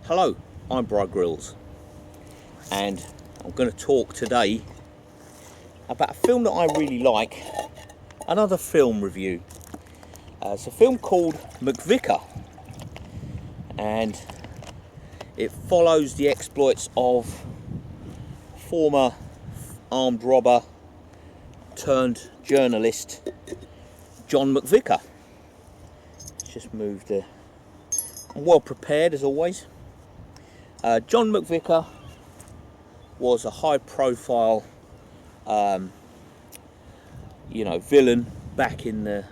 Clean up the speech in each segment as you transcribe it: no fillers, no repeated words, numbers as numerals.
Hello, I'm Brian Grills, and I'm going to talk today about a film that I really like, another film review. It's a film called McVicker, and it follows the exploits of former armed robber turned journalist John McVicar. Just moved there. I'm well prepared as always. John McVicar was a high-profile, villain back in the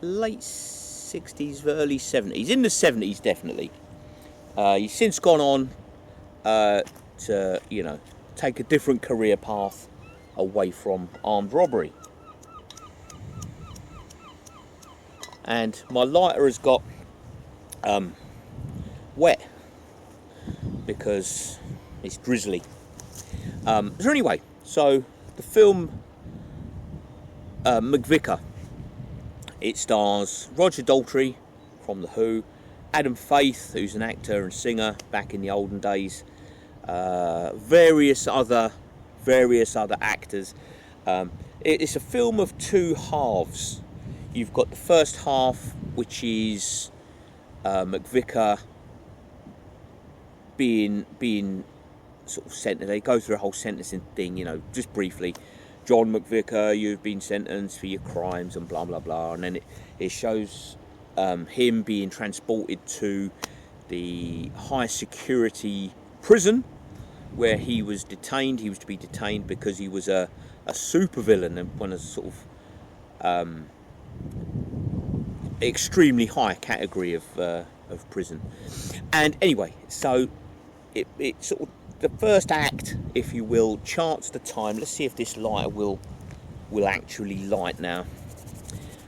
late 60s, early 70s. In the 70s, definitely. He's since gone on to, take a different career path away from armed robbery. And my lighter has got wet because it's drizzly. So anyway, so the film McVicker, it stars Roger Daltery from The Who, Adam Faith, who's an actor and singer back in the olden days, various other actors. It's a film of two halves. You've got the first half, which is McVicar being sort of sentenced. They go through a whole sentencing thing, just briefly. John McVicar, you've been sentenced for your crimes and blah blah blah, and then it shows him being transported to the high security prison where he was detained. He was to be detained because he was a supervillain and one of the sort of extremely high category of prison. And anyway, so it sort of, the first act, if you will, charts the time. Let's see if this lighter will actually light now.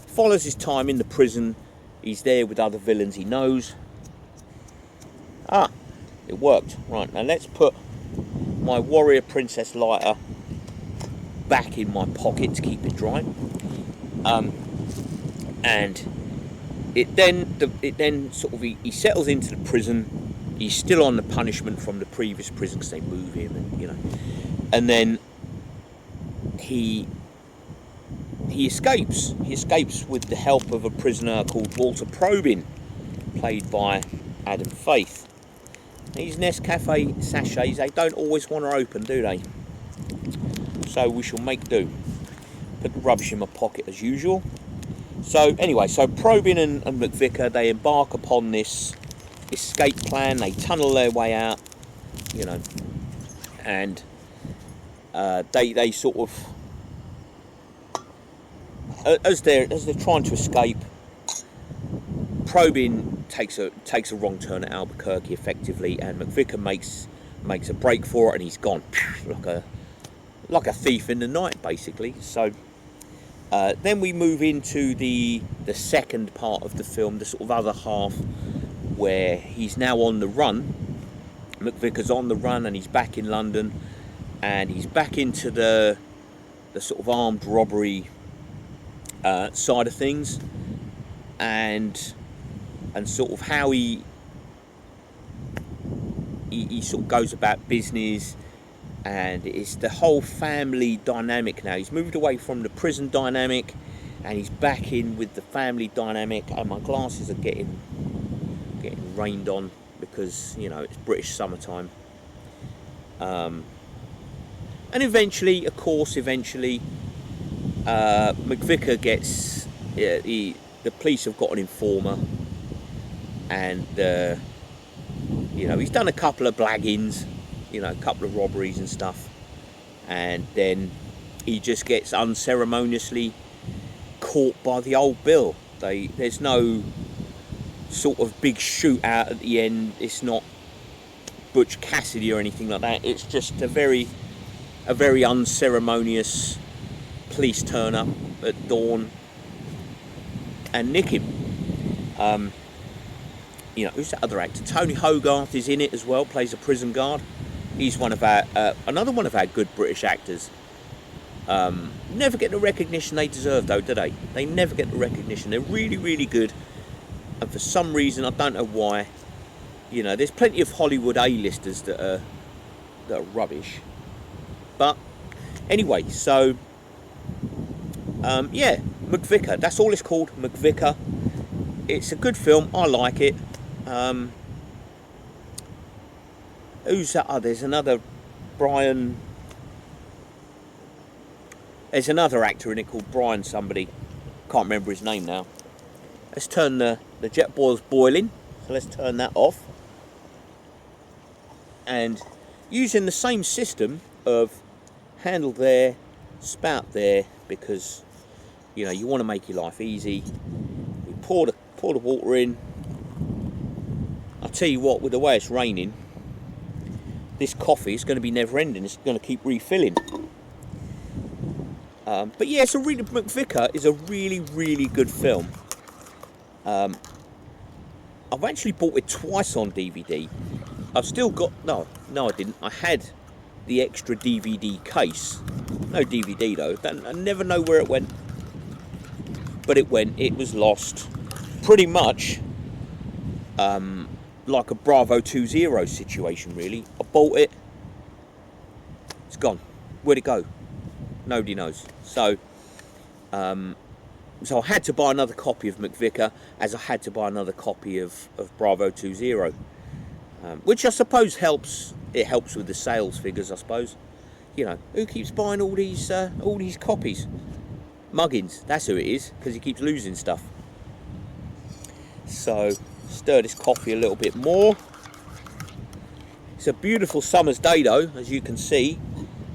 Follows his time in the prison. He's there with other villains he knows. It worked. Right, now let's put my Warrior Princess lighter back in my pocket to keep it dry. And it then sort of he settles into the prison. He's still on the punishment from the previous prison because they move him, and then he escapes. He escapes with the help of a prisoner called Walter Probyn, played by Adam Faith. These Nescafe sachets, they don't always want to open, do they? So we shall make do. Put the rubbish in my pocket as usual. So anyway, so Probyn and McVicar, they embark upon this escape plan. They tunnel their way out, and they sort of, as they're trying to escape, Probyn takes a wrong turn at Albuquerque effectively, and McVicar makes a break for it, and he's gone like a thief in the night, basically. So then we move into the second part of the film, the sort of other half, where he's now on the run. McVicar's on the run, and he's back in London, and he's back into the sort of armed robbery side of things, and sort of how he sort of goes about business. And it's the whole family dynamic now. He's moved away from the prison dynamic, and he's back in with the family dynamic. And my glasses are getting rained on because it's British summertime. And eventually, McVicar gets the police have got an informer, and he's done a couple of blaggings. A couple of robberies and stuff, and then he just gets unceremoniously caught by the old Bill. There's no sort of big shootout at the end. It's not Butch Cassidy or anything like that. It's just a very unceremonious police turn up at dawn and nick him. Who's that other actor? Tony Hogarth is in it as well, plays a prison guard. He's one of our another one of our good British actors. Never get the recognition they deserve, though, do they? They never get the recognition. They're really, really good, and for some reason, I don't know why, You know, there's plenty of Hollywood A-listers that are rubbish. But anyway, so yeah, McVicker. That's all it's called, McVicker. It's a good film. I like it. Who's that? Oh, there's another Brian. There's another actor in it called Brian somebody. Can't remember his name now. Let's turn the jet boil's boiling. So let's turn that off. And using the same system of handle there, spout there, because you know you want to make your life easy. We pour the water in. I'll tell you what, with the way it's raining, this coffee is going to be never ending. It's going to keep refilling. But yeah, it's a really, McVicker is a really, really good film. I've actually bought it twice on DVD. I've still got, no I didn't. I had the extra DVD case. No DVD though. I never know where it went. But it went, it was lost. Pretty much like a Bravo 20 situation really. I bought it. It's gone. Where'd it go? Nobody knows. So I had to buy another copy of McVicker, as I had to buy another copy of Bravo 20, which I suppose helps. It helps with the sales figures, I suppose. You know, who keeps buying all these copies? Muggins, that's who it is, because he keeps losing stuff. So stir this coffee a little bit more. It's a beautiful summer's day though, as you can see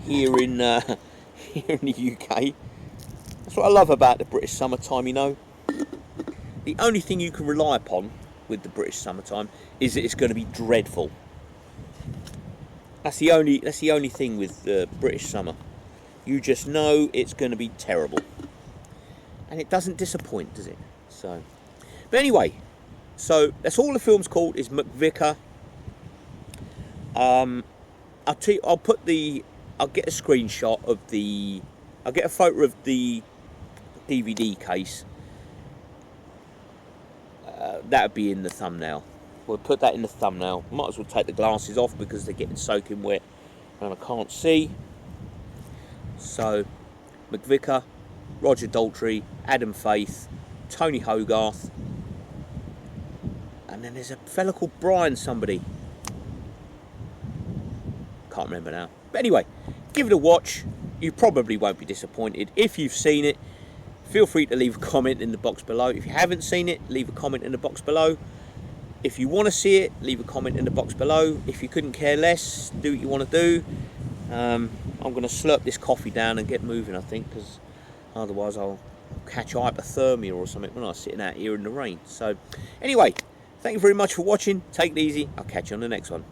here in the UK. That's what I love about the British summertime, you know. The only thing you can rely upon with the British summertime is that it's going to be dreadful. That's the only thing with the British summer. You just know it's going to be terrible. And it doesn't disappoint, does it? So, but anyway, so that's all the film's called, is McVicker. I'll tell you, I'll get a screenshot of I'll get a photo of the DVD case. That would be in the thumbnail. We'll put that in the thumbnail. Might as well take the glasses off because they're getting soaking wet and I can't see. So, McVicker, Roger Daltery, Adam Faith, Tony Hogarth, and then there's a fella called Brian somebody. Can't remember now. But anyway, give it a watch. You probably won't be disappointed. If you've seen it, feel free to leave a comment in the box below. If you haven't seen it, leave a comment in the box below. If you want to see it, leave a comment in the box below. If you couldn't care less, do what you want to do. I'm going to slurp this coffee down and get moving, I think, because otherwise I'll catch hypothermia or something when I'm sitting out here in the rain. So anyway, thank you very much for watching. Take it easy. I'll catch you on the next one.